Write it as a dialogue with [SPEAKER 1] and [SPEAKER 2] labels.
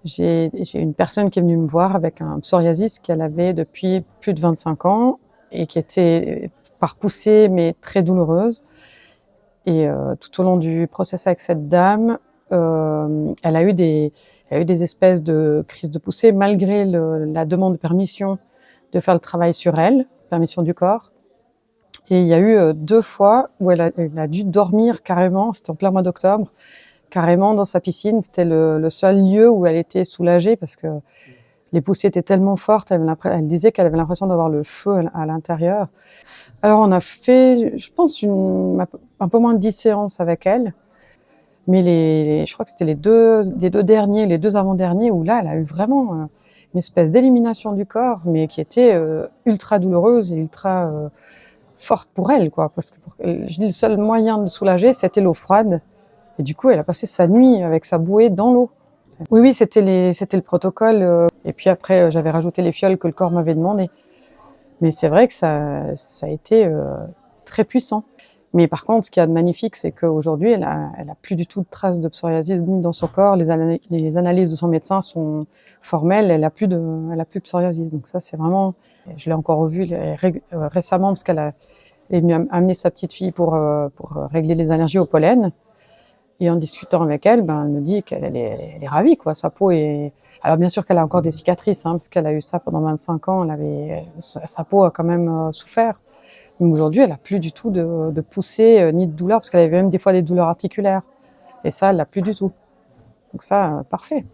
[SPEAKER 1] J'ai une personne qui est venue me voir avec un psoriasis qu'elle avait depuis plus de 25 ans et qui était par poussée, mais très douloureuse. Et tout au long du process avec cette dame, elle a eu des espèces de crises de poussée malgré la demande de permission de faire le travail sur elle, permission du corps. Et il y a eu 2 fois où elle a dû dormir carrément, c'était en plein mois d'octobre, carrément dans sa piscine. C'était le seul lieu où elle était soulagée parce que les poussées étaient tellement fortes. Elle disait qu'elle avait l'impression d'avoir le feu à l'intérieur. Alors on a fait, je pense, un peu moins de 10 séances avec elle. Mais je crois que c'était les deux avant-derniers où là, elle a eu vraiment une espèce d'élimination du corps, mais qui était ultra douloureuse et ultra forte pour elle, quoi. Parce que je dis, le seul moyen de soulager, c'était l'eau froide. Et du coup, elle a passé sa nuit avec sa bouée dans l'eau. Oui, oui, c'était le protocole. Et puis après, j'avais rajouté les fioles que le corps m'avait demandé. Mais c'est vrai que ça a été très puissant. Mais par contre, ce qu'il y a de magnifique, c'est qu'aujourd'hui, elle a plus du tout de traces de psoriasis ni dans son corps. Les analyses de son médecin sont formelles. Elle a plus de psoriasis. Donc ça, c'est vraiment. Je l'ai encore revue récemment parce qu'elle est venue amener sa petite fille pour régler les allergies au pollen. Et en discutant avec elle, elle me dit qu'elle est ravie, quoi. Sa peau est. Alors bien sûr qu'elle a encore des cicatrices, parce qu'elle a eu ça pendant 25 ans. Sa peau a quand même souffert. Mais aujourd'hui, elle a plus du tout de poussée ni de douleur, parce qu'elle avait même des fois des douleurs articulaires. Et ça, elle l'a plus du tout. Donc ça, parfait.